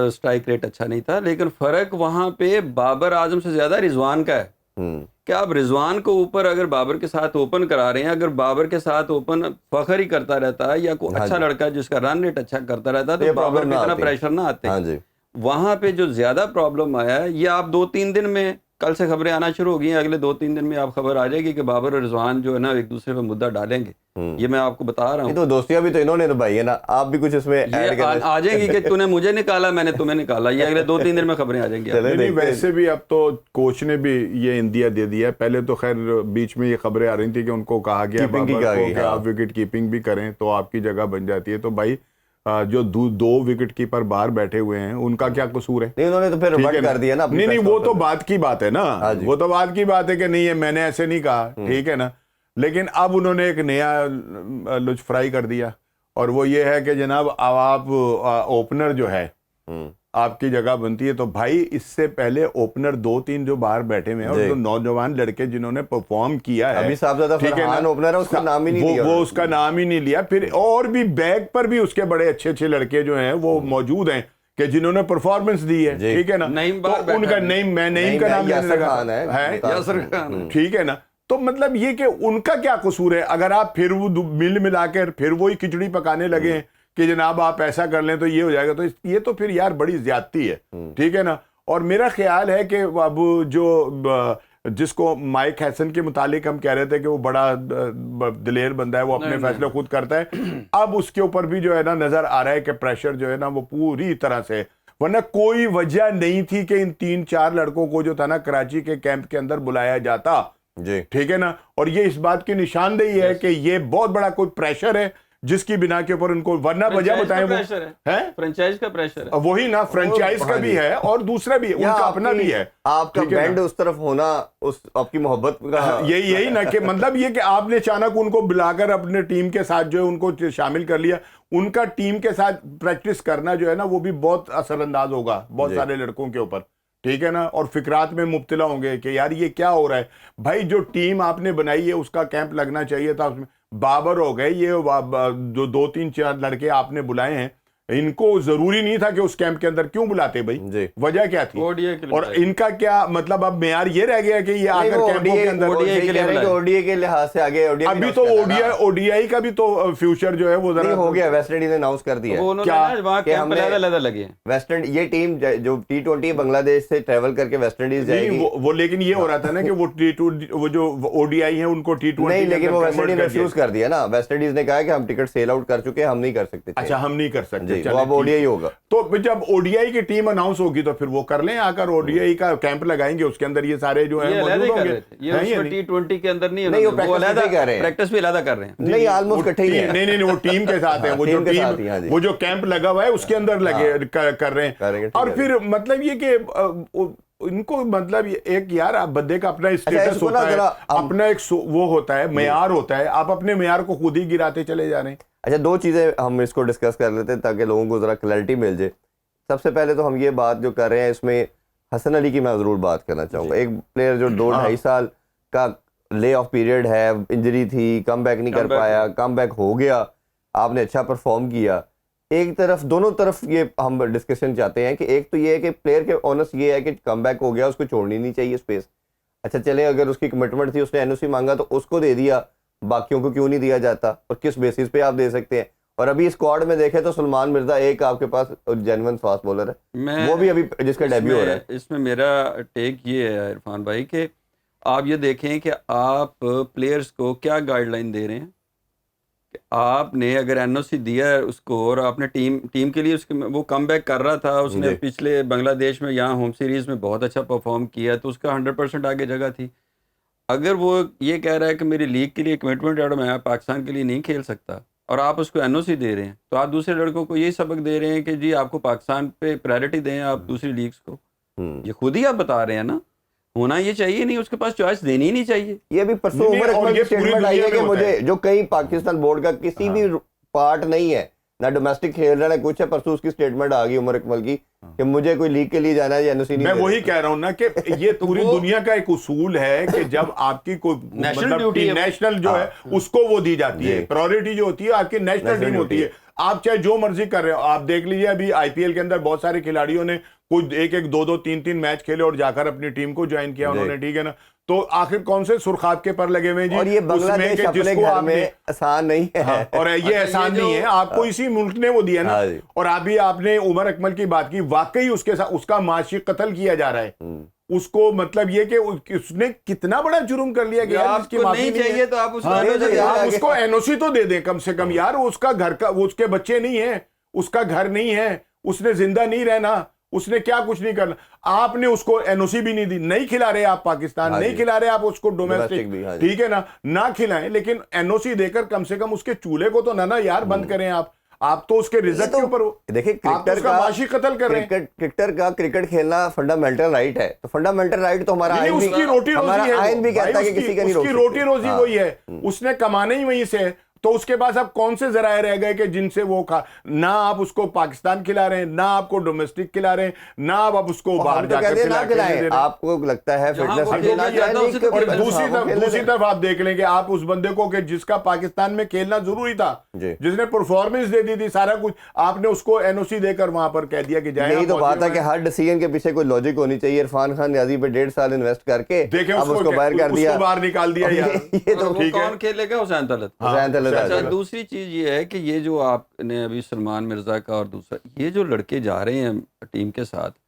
स्ट्राइक रेट अच्छा नहीं था, लेकिन फ़र्क वहाँ पे बाबर आजम से ज़्यादा रिजवान का है। कि आप रिजवान को ऊपर अगर बाबर के साथ ओपन करा रहे हैं, अगर बाबर के साथ ओपन फखर ही करता रहता है या कोई अच्छा लड़का जिसका रन रेट अच्छा करता रहता है, तो बाबर पे इतना प्रेशर ना आते। हाँ जी। वहाँ पे जो ज़्यादा प्रॉब्लम आया है, ये आप 2-3 दिन में, कल से खबरें आना शुरू हो गई हैं, अगले 2-3 दिन में आप खबर आ जाएगी कि बाबर और रिजवान जो है ना एक दूसरे पे मुद्दा डालेंगे। ये मैं आपको बता रहा हूँ। तो दोस्तियां भी तो इन्होंने निभाई है ना, आप भी कुछ इसमें ऐड ये आ जाएगी कि तूने मुझे निकाला, मैंने तुम्हें निकाला, ये अगले 2-3 दिन में खबरें आ जाएंगी। नहीं, वैसे भी अब तो कोच ने भी ये इंदिया दे दिया है। पहले तो खैर बीच में ये खबरें आ रही थी कि उनको कहा गया बाबर को कि आप विकेट कीपिंग भी करें तो आपकी जगह बन जाती है। तो भाई जो 2 विकेट कीपर बाहर बैठे हुए हैं उनका क्या कसूर है? नहीं, उन्होंने तो फिर रिवर्ट कर दिया ना। नहीं, वो तो बात की बात है ना, वो तो बात की बात है कि नहीं है, मैंने ऐसे नहीं कहा, ठीक है ना। लेकिन अब उन्होंने एक नया लुच फ्राई कर दिया, और वो ये है कि जनाब अब आप ओपनर जो है आपकी जगह बनती है। तो भाई इससे पहले ओपनर 2-3 जो बाहर बैठे हुए हैं और जो नौजवान लड़के जिन्होंने परफॉर्म किया है, अभी साहबजादा फरहान ओपनर है, उसका नाम ही नहीं लिया, वो उसका नाम ही नहीं लिया। फिर और भी बैक पर भी उसके बड़े अच्छे लड़के जो हैं वो मौजूद हैं कि जिन्होंने परफॉर्मेंस दी है, ठीक है ना। तो उनका नईम का नाम यासर खान है, यासर खान, ठीक है ना। तो मतलब ये कि उनका क्या कसूर है? अगर आप फिर वो मिलाकर फिर वही खिचड़ी पकाने लगे कि जनाब आप ऐसा कर लें तो ये हो जाएगा, तो ये तो फिर यार बड़ी ज्यादती है, ठीक है ना। और मेरा ख्याल है कि अब जो जिसको माइक हैसन के मुतालिक हम कह रहे थे कि वो बड़ा दिलेर बंदा है, वो अपने फैसले खुद करता है, अब उसके ऊपर भी जो है ना नजर आ रहा है कि प्रेशर जो है ना वो पूरी तरह से, वरना कोई वजह नहीं थी कि इन 3-4 लड़कों को जो था ना कराची के कैंप के अंदर बुलाया जाता, ठीक है ना। और ये इस बात की निशानदेही है कि ये बहुत बड़ा कोई प्रेशर है जिसकी बिना के ऊपर उनको, वरना वजह बताएं वो है फ्रेंचाइज का प्रेशर है, वही ना, फ्रेंचाइज का भी है और दूसरा भी उनका अपना भी है, आपका बैंड उस तरफ होना, उस आपकी मोहब्बत का यही ना कि मतलब ये कि आपने अचानक उनको बुलाकर अपने टीम के साथ जो है उनको शामिल कर लिया। उनका टीम के साथ प्रैक्टिस करना जो है ना वो भी बहुत असरअंदाज होगा बहुत सारे लड़कों के ऊपर, ठीक है ना। और फिक्रात में मुब्तला होंगे कि यार ये क्या हो रहा है। भाई जो टीम आपने बनाई है उसका कैंप लगना चाहिए था उसमें। बाबर हो गए, ये जो 2-3-4 लड़के आपने बुलाए हैं, इनको जरूरी नहीं था कि उस कैंप के अंदर क्यों बुलाते भाई, जी। वजह क्या थी? ओडीआई के लिए और इनका क्या मतलब अब मेयार ये रह गया कि ये आकर कैंपों के अंदर ओडीआई के लिहाज से आगे अभी तो ओडीआई का भी तो फ्यूचर जो है वो जरा हो गया। वेस्ट इंडीज ने अनाउंस कर दिया वेस्ट इंडीज ये टीम जो T20 बांग्लादेश से ट्रेवल करके वेस्ट इंडीज जाएगी वो लेकिन ये हो रहा था ना कि वो जो ओडीआई है उनको T20 नहीं, लेकिन वो वेस्ट इंडीज ने रिफ्यूज कर दिया ना। वेस्ट इंडीज ने कहा कि हम टिकट सेल आउट कर चुके हैं, हम नहीं कर सकते। अच्छा, हम नहीं कर सकते, वो अब ओडीआई होगा। तो जब ओडीआई की टीम अनाउंस होगी तो फिर वो कर लें, आकर ओडीआई का कैंप लगाएंगे, उसके अंदर ये सारे जो है मौजूद होंगे। ये T20 के अंदर नहीं, वो प्रैक्टिस भी अलग कर रहे हैं। नहीं, ऑलमोस्ट इकट्ठे ही है। नहीं, वो टीम के साथ है, वो जो कैंप लगा हुआ है उसके अंदर लगे कर रहे हैं। और फिर मतलब ये कि इनको मतलब एक यार आप बंदे का अपना स्टेटस होता है, अपना एक वो होता है, मेयार होता है, आप अपने मेयार को खुद ही गिराते चले जा रहे हैं। अच्छा, दो चीजें हम इसको डिस्कस कर लेते हैं ताकि लोगों को जरा क्लैरिटी मिल जाए। सबसे पहले तो हम ये बात जो कर रहे हैं इसमें हसन अली की मैं जरूर बात करना चाहूंगा। एक प्लेयर जो 2-2.5 साल का ले ऑफ पीरियड है, इंजरी थी, कम बैक नहीं कर पाया, कम बैक हो गया, आपने अच्छा परफॉर्म किया। एक तरफ दोनों तरफ ये हम डिस्कशन चाहते हैं कि एक तो ये है कि प्लेयर के ऑनर्स ये है कि कम बैक हो गया, उसको छोड़नी नहीं चाहिए स्पेस। अच्छा चले, अगर उसकी कमिटमेंट थी, उसने एनओसी मांगा तो उसको दे दिया, बाकियों को क्यों नहीं दिया जाता और किस बेसिस पे आप दे सकते हैं? और अभी स्क्वाड में देखें तो सलमान मिर्जा एक आपके पास जेन्युइन फास्ट बॉलर है, वो भी अभी जिसका डेब्यू हो रहा है। इसमें मेरा टेक ये है इरफान भाई कि आप ये देखें कि आप प्लेयर्स को क्या गाइडलाइन दे रहे हैं। आपने अगर एनओसी दिया है उसको और आपने टीम के लिए उसके वो कम बैक कर रहा था, उसने पिछले बांग्लादेश में यहाँ होम सीरीज में बहुत अच्छा परफॉर्म किया, तो उसका 100% आगे जगह थी। अगर वो ये कह रहा है कि मेरी लीग के लिए कमिटमेंट है और मैं पाकिस्तान के लिए नहीं खेल सकता, और आप उसको एनओसी दे रहे हैं, तो आप दूसरे लड़कों को यही सबक दे रहे हैं कि जी आपको पाकिस्तान पे प्रायोरिटी दें आप दूसरी लीग्स को। ये खुद ही आप बता रहे हैं ना, होना ये चाहिए नहीं, उसके पास चॉइस देनी ही नहीं चाहिए। ये भी परसों उमर अकमल की स्टेटमेंट आई है कि मुझे जो कई पाकिस्तान बोर्ड का किसी भी पार्ट नहीं है, ना डोमेस्टिक खेल रहा है कुछ है, परसों उसकी स्टेटमेंट आ गई उमर अकमल की कि मुझे कोई लीग के लिए जाना है, एनओसी नहीं। मैं वही कह रहा हूं ना कि ये पूरी दुनिया का एक उसूल है कि जब आपकी कोई नेशनल जो है उसको वो दी जाती है, प्रायोरिटी जो होती है आपकी नेशनल टीम होती है। आप चाहे जो मर्जी कर रहे हो, आप देख लीजिए अभी आईपीएल के अंदर बहुत सारे खिलाड़ियों ने कुछ 1-2 3-3 मैच खेले और जाकर अपनी टीम को ज्वाइन किया उन्होंने, ठीक है ना। तो आखिर कौन से सुरखाब के पर लगे हुए जी, और ये बांग्लादेश अपने घर में आसान नहीं है। हाँ, और ये आसान नहीं है, आपको इसी मुल्क ने वो दिया ना। और अभी आपने उमर अकमल की बात की, वाकई उसके साथ उसका माशी कत्ल किया जा रहा है। उसको मतलब ये कि उसने कितना बड़ा जुर्म कर लिया कि यार इसकी माफी नहीं चाहिए तो आप उसको एनओसी तो दे दें कम से कम यार। उसका घर का, उसके बच्चे नहीं है, उसका घर नहीं है, उसने जिंदा नहीं रहना, उसने क्या कुछ नहीं करना। आपने उसको एनओसी भी नहीं दी, नहीं खिला रहे आप पाकिस्तान, नहीं खिला रहे आप उसको डोमेस्टिक, ठीक है ना खिलाएं, लेकिन एनओसी देकर कम से कम उसके चूल्हे को तो ना यार बंद करें आप तो उसके रिजल्ट के ऊपर देखिए, क्रिकेटर का माशी कत्ल कर रहे हैं। क्रिकेटर का क्रिकेट खेलना फंडामेंटल राइट है, तो फंडामेंटल राइट तो हमारा आइन उसकी रोटी रोजी है, आइन भी कहता है कि किसी का नहीं, उसकी रोटी रोजी वही है, उसने कमाने ही वहीं से है। तो उसके पास अब कौन से जराए रह गए कि जिनसे वो ना आप उसको पाकिस्तान खिला रहे हैं, ना आपको डोमेस्टिक खिला रहे हैं, ना आप उसको बाहर जाकर खिलाएं। आपको लगता है फिटनेस। दूसरी तरफ आप देख लेंगे आप उस बंदे को कि जिसका पाकिस्तान में खेलना जरूरी था, जिसने परफॉर्मेंस दे दी थी सारा कुछ, आपने उसको एनओसी देकर वहां पर कह दिया कि जाए। यही तो बात है कि हर डिसीजन के पीछे कोई लॉजिक होनी चाहिए। इरफान खान न्याजी पे 1.5 साल इन्वेस्ट करके देखें उसको बाहर कर दिया, बाहर निकाल दिया यार। ये तो कौन खेलेगा? हुसैन तलत। अच्छा, दूसरी चीज ये है कि ये जो आपने अभी सलमान मिर्जा का और दूसरा ये जो लड़के जा रहे हैं टीम के साथ,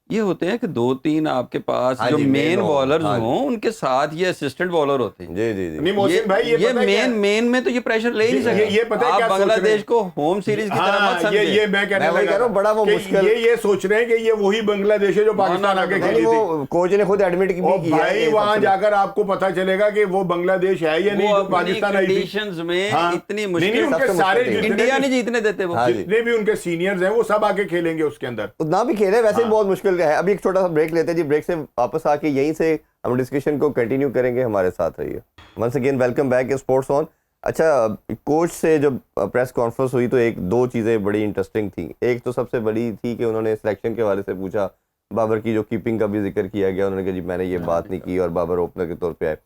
ये होते हैं कि 2-3 आपके पास जो मेन बॉलर्स हों उनके साथ ये असिस्टेंट बॉलर होते हैं। जी जी जी। नहीं मोहसिन भाई, ये मेन में तो ये प्रेशर ले ही नहीं सकते। ये पता है क्या बांग्लादेश को होम सीरीज की तरह मत समझे। ये मैं कहने लगा रहा हूं, बड़ा वो मुश्किल ये सोच रहे हैं कि ये वही बांग्लादेश है जो पाकिस्तान आके खेली थी। कोच ने खुद एडमिट किया भाई, वहां जाकर आपको पता चलेगा कि वो बांग्लादेश है या नहीं जो पाकिस्तान आई थी। कंडीशंस में इतनी मुश्किल उनके सारे इंडिया नहीं जीतने देते, वो जितने भी उनके सीनियर्स हैं वो सब आके खेलेंगे उसके अंदर, ना भी खेले वैसे बहुत मुश्किल है। अभी एक छोटा सा ब्रेक लेते हैं जी, ब्रेक से वापस आके यहीं से हम डिस्कशन को कंटिन्यू करेंगे। हमारे साथ रहिए। Once again welcome back sports on. अच्छा, कोच से जब प्रेस कॉन्फ्रेंस हुई तो 1-2 चीज़ें बड़ी इंटरेस्टिंग थी। एक तो सबसे बड़ी थी कि उन्होंने सिलेक्शन के हवाले से पूछा, बाबर की जो कीपिंग का भी जिक्र किया गया, उन्होंने कहा जी मैंने ये बात नहीं की और बाबर ओपनर के तौर पे आए।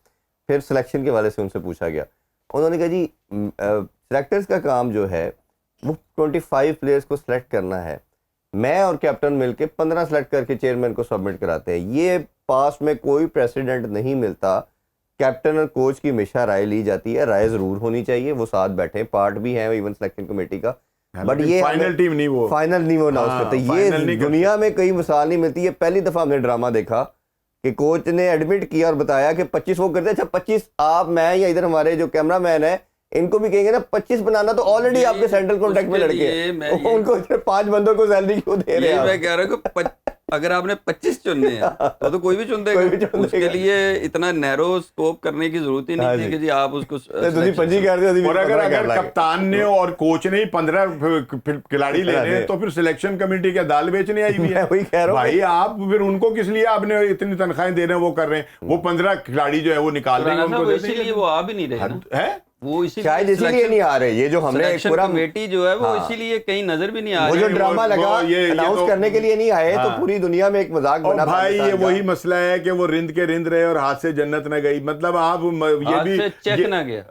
फिर सिलेक्शन के हवाले से उनसे पूछा गया, उन्होंने कहा जी सिलेक्टर्स का काम जो है वो 25 प्लेयर्स को सिलेक्ट करना है, मैं और कैप्टन मिलके 15 सेलेक्ट करके चेयरमैन को सबमिट कराते हैं। ये पास में कोई प्रेसिडेंट नहीं मिलता। कैप्टन और कोच की हमेशा राय ली जाती है, राय जरूर होनी चाहिए, वो साथ बैठे, पार्ट भी है इवन सिलेक्शन कमेटी का, बट ये फाइनल टीम नहीं, वो फाइनल नहीं वो अनाउंस करते। ये दुनिया में कई मिसाल नहीं मिलती। ये पहली दफा हमने ड्रामा देखा कि कोच ने एडमिट किया और बताया कि 25 वो करते। अच्छा 25 आप, मैं या इधर हमारे जो कैमरा मैन है इनको भी कहेंगे ना 25 बनाना, तो ऑलरेडी आपके सेंट्रल कॉन्ट्रैक्ट में लड़के हैं, उनको 5 बंदों को सैलरी क्यों दे रहे हैं? मैं कह रहा हूँ कि अगर आपने 25 चुनने हैं तो कोई भी चुन देगा। उसके लिए इतना नैरो स्कोप करने की जरूरत ही नहीं थी कि जी आप उसको और अगर कप्तान ने और कोच ने 15 खिलाड़ी लेने तो फिर सिलेक्शन कमेटी क्या दाल बेचने आई हुई है? वही कह रहा हूं भाई, आप फिर उनको किस लिए आपने इतनी तनख्वाहें दे रहे हैं, वो कर रहे हैं, वो 15 खिलाड़ी जो है वो निकाल रहे हैं उनको, इसीलिए वो आ भी नहीं रहे है वो, शायद इसीलिए नहीं आ रहे। ये जो हमने पूरा कमेटी जो है वो इसीलिए कहीं नजर भी नहीं आ रही। वो जो ड्रामा लगा अनाउंस करने के लिए नहीं आए, तो पूरी दुनिया में एक मजाक बना। भाई ये वही मसला है कि वो रिंद के रिंद रहे और हाथ से जन्नत न गई। मतलब आप ये भी चेक ना गया।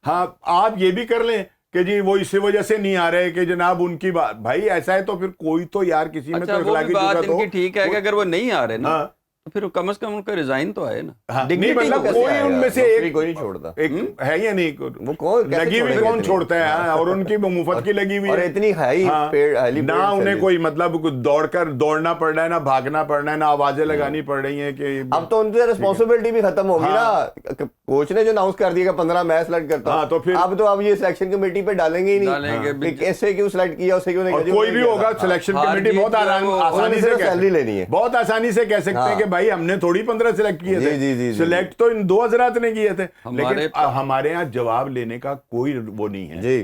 हाँ, आप ये भी कर लें कि जी वो इसी वजह से नहीं आ रहे कि जनाब उनकी बात। भाई ऐसा है तो फिर कोई तो यार किसी में तो इखलाकी जरूरत हो। ठीक है कि अगर वो नहीं आ रहे ना तो फिर कम से कम उनका रिजाइन तो आए ना। नहीं मतलब कोई उनमें से एक कोई नहीं छोड़ता, एक है या नहीं, वो कौन लगी हुई कौन छोड़ता है? और उनकी मुफ्त की लगी हुई और इतनी हाई ना उन्हें कोई मतलब दौड़ना पड़ रहा है, ना भागना पड़ रहा है, ना आवाजें लगानी पड़ रही है कि अब तो उनकी रिस्पॉन्सिबिलिटी भी खत्म होगी ना। कोच ने जो अनाउंस कर दिया 15 मैच सिलेक्ट करता हूं, तो फिर अब ये सिलेक्शन कमेटी पे डालेंगे ही नहीं, ऐसे क्यों सिलेक्ट किया, उससे क्यों नहीं। कोई भी होगा सिलेक्शन कमेटी बहुत आसानी से सैलरी लेनी है, बहुत आसानी से कह सकते हैं कि भाई हमने थोड़ी 15 सिलेक्ट किए थे, सिलेक्ट तो इन 2 हज़रात ने किए थे। लेकिन हमारे यहाँ जवाब लेने का कोई वो नहीं है जी,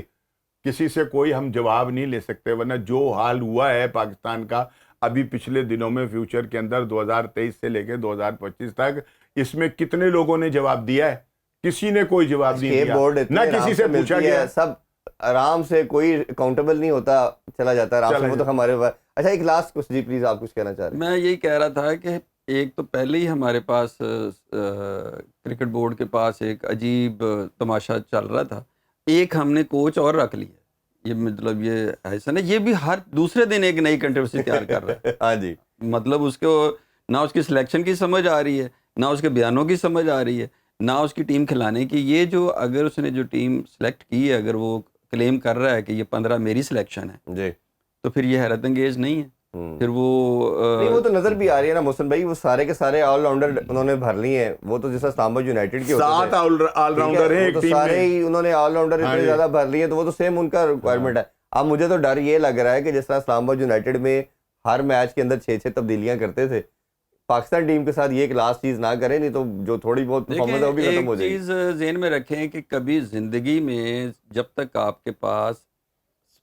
किसी से कोई हम जवाब नहीं ले सकते। वरना जो हाल हुआ है पाकिस्तान का अभी पिछले दिनों में, फ्यूचर के अंदर 2023 से लेकर 2025 तक, इसमें कितने लोगों ने जवाब दिया है? किसी ने कोई जवाब नहीं दिया, ना किसी से पूछा गया। सब आराम से, कोई अकाउंटेबल नहीं होता, चला जाता है आराम से। वो तो हमारे पास। अच्छा एक लास्ट कुछ जी प्लीज, आप कुछ कहना चाह रहे हैं? मैं यही कह रहा था कि एक तो पहले ही हमारे पास क्रिकेट बोर्ड के पास एक अजीब तमाशा चल रहा था। एक हमने कोच और रख लिया, ये मतलब ये ऐसा ना, ये भी हर दूसरे दिन एक नई कंट्रोवर्सी तैयार कर रहा है। हाँ जी, मतलब उसको ना उसकी सिलेक्शन की समझ आ रही है, ना उसके बयानों की समझ आ रही है, ना उसकी टीम खिलाने की। ये जो अगर उसने जो टीम सेलेक्ट की है, अगर वो क्लेम कर रहा है कि ये 15 मेरी सिलेक्शन है जी, तो फिर ये हैरत अंगेज नहीं है। फिर वो तो नजर भी आ रही है ना मोहसिन भाई, वो सारे के सारे ऑलराउंडर उन्होंने भर लिए हैं। वो तो जैसा इस्लामाबाद यूनाइटेड के 7 ऑलराउंडर हैं एक टीम में, सारे ही उन्होंने ऑलराउंडर इतने ज्यादा भर लिए, तो वो तो सेम उनका रिक्वायरमेंट है। अब मुझे तो डर ये लग रहा है कि जिस तरह इस्लामाबाद यूनाइटेड में हर मैच के अंदर 6-6 तब्दीलियां करते थे, पाकिस्तान टीम के साथ ये एक लास्ट चीज ना करें, नहीं तो जो थोड़ी बहुत परफॉर्मेंस है वो भी खत्म हो जाएगी। एक चीज ज़हन में रखें कि कभी जिंदगी में जब तक आपके पास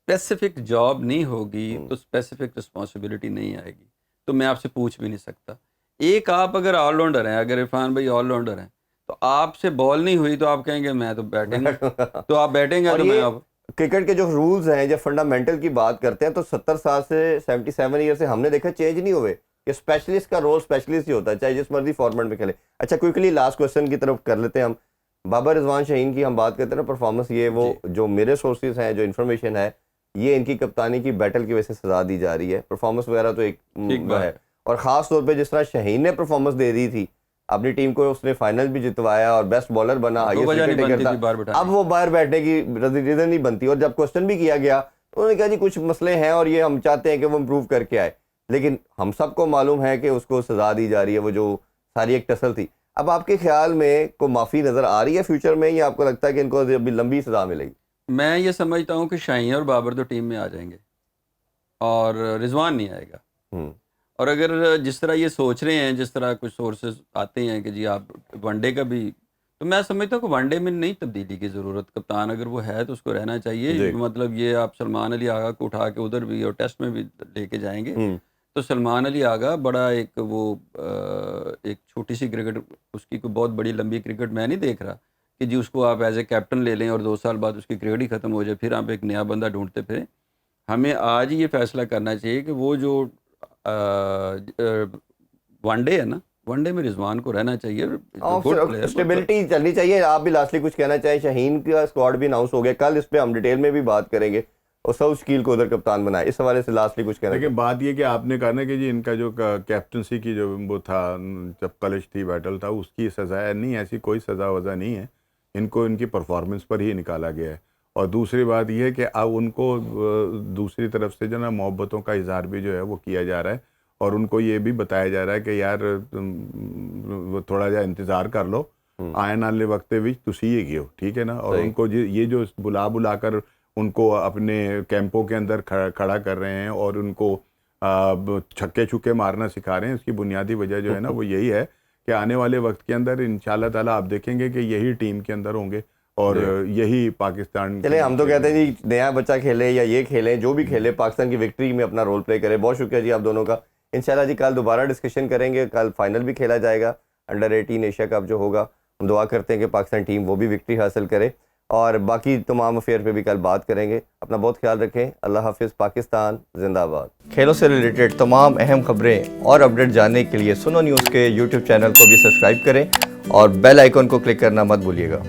स्पेसिफिक जॉब नहीं होगी तो स्पेसिफिक रिस्पॉन्सिबिलिटी नहीं आएगी। तो मैं आपसे पूछ भी नहीं सकता। एक आप अगर ऑलराउंडर हैं, अगर इरफान भाई ऑलराउंडर हैं, तो आपसे बॉल नहीं हुई तो आप कहेंगे मैं तो बैटिंग तो आप बैटिंग तो मैं अब क्रिकेट के जो रूल्स हैं, जब फंडामेंटल की बात करते हैं, तो 70 साल से 77 ईयर से हमने देखा चेंज नहीं हुए कि स्पेशलिस्ट का रोल स्पेशलिस्ट ही होता है, चाहे जिस मर्जी फॉर्मेट में खेले। अच्छा क्विकली लास्ट क्वेश्चन की तरफ कर लेते हैं हम। बाबर रिजवान शाहीन की हम बात करते हैं ना, परफॉर्मेंस, ये वो जो मेरे सोर्सेज हैं, जो इन्फॉर्मेशन है, ये इनकी कप्तानी की बैटल की वजह से सजा दी जा रही है। परफॉर्मेंस वगैरह तो एक है, और खास तौर पे जिस तरह शाहीन ने परफॉर्मेंस दे दी थी अपनी टीम को, उसने फाइनल भी जितवाया और बेस्ट बॉलर बना, अब वो बाहर बैठने की रीजन नहीं बनती। और जब क्वेश्चन भी किया गया तो उन्होंने कहा जी कुछ मसले हैं और ये हम चाहते हैं कि वो इम्प्रूव करके आए, लेकिन हम सबको मालूम है कि उसको सजा दी जा रही है, वो जो सारी एक टसल थी। अब आपके ख्याल में को माफ़ी नज़र आ रही है फ्यूचर में, या आपको लगता है कि इनको अभी लंबी सजा मिलेगी? मैं ये समझता हूँ कि शाहीन और बाबर तो टीम में आ जाएंगे और रिजवान नहीं आएगा। और अगर जिस तरह ये सोच रहे हैं, जिस तरह कुछ सोर्सेज आते हैं कि जी आप वनडे का भी, तो मैं समझता हूँ कि वनडे में नहीं तब्दीली की ज़रूरत। कप्तान अगर वो है तो उसको रहना चाहिए। मतलब ये आप सलमान अली आगा को उठा के उधर भी और टेस्ट में भी लेके जाएंगे, तो सलमान अली आगा बड़ा एक वो एक छोटी सी क्रिकेट, उसकी कोई बहुत बड़ी लंबी क्रिकेट मैं नहीं देख रहा कि जी उसको आप एज ए कैप्टन ले लें और 2 साल बाद उसकी क्रिकेट ही ख़त्म हो जाए, फिर आप एक नया बंदा ढूंढते फिरें। हमें आज ही ये फैसला करना चाहिए कि वो जो वनडे है ना, वनडे में रिजवान को रहना चाहिए, स्टेबिलिटी चलनी चाहिए। आप भी लास्टली कुछ कहना चाहें? शाहीन का स्क्वाड भी अनाउंस हो गया कल, इस पर हम डिटेल में भी बात करेंगे। और साउथ स्कील को उधर कप्तान बनाया। इस हवाले से लास्टली कुछ कहना। देखिए बात ये कि आपने कहा ना कि जी इनका जो कैप्टनसी की जो वो था, जब कलिश थी, बैटल था, उसकी सज़ा है नहीं, ऐसी कोई सज़ा वज़ा नहीं है, इनको इनकी परफॉर्मेंस पर ही निकाला गया है। और दूसरी बात यह है कि अब उनको दूसरी तरफ से जो ना मोहब्बतों का इजहार भी जो है वो किया जा रहा है, और उनको ये भी बताया जा रहा है कि यार वो थोड़ा जा इंतज़ार कर लो, आने वाले वक्त भी तुसी ही गियो, ठीक है ना। और उनको ये जो बुला कर उनको अपने कैंपों के अंदर खड़ा कर रहे हैं और उनको छक्के छुक्के मारना सिखा रहे हैं, उसकी बुनियादी वजह जो है ना वो यही है कि आने वाले वक्त के अंदर इंशाल्लाह ताला आप देखेंगे कि यही टीम के अंदर होंगे और यही पाकिस्तान। चले हम तो कहते हैं जी नया बच्चा खेले या ये खेले, जो भी खेले पाकिस्तान की विक्ट्री में अपना रोल प्ले करे। बहुत शुक्रिया जी आप दोनों का। इंशाल्लाह जी कल दोबारा डिस्कशन करेंगे, कल फाइनल भी खेला जाएगा अंडर-18 एशिया कप जो होगा। हम दुआ करते हैं कि पाकिस्तान टीम वो भी विक्ट्री हासिल करे, और बाकी तमाम अफेयर पे भी कल बात करेंगे। अपना बहुत ख्याल रखें। अल्लाह हाफिज़। पाकिस्तान जिंदाबाद। खेलों से रिलेटेड तमाम अहम खबरें और अपडेट जानने के लिए सुनो न्यूज़ के यूट्यूब चैनल को भी सब्सक्राइब करें और बेल आइकन को क्लिक करना मत भूलिएगा।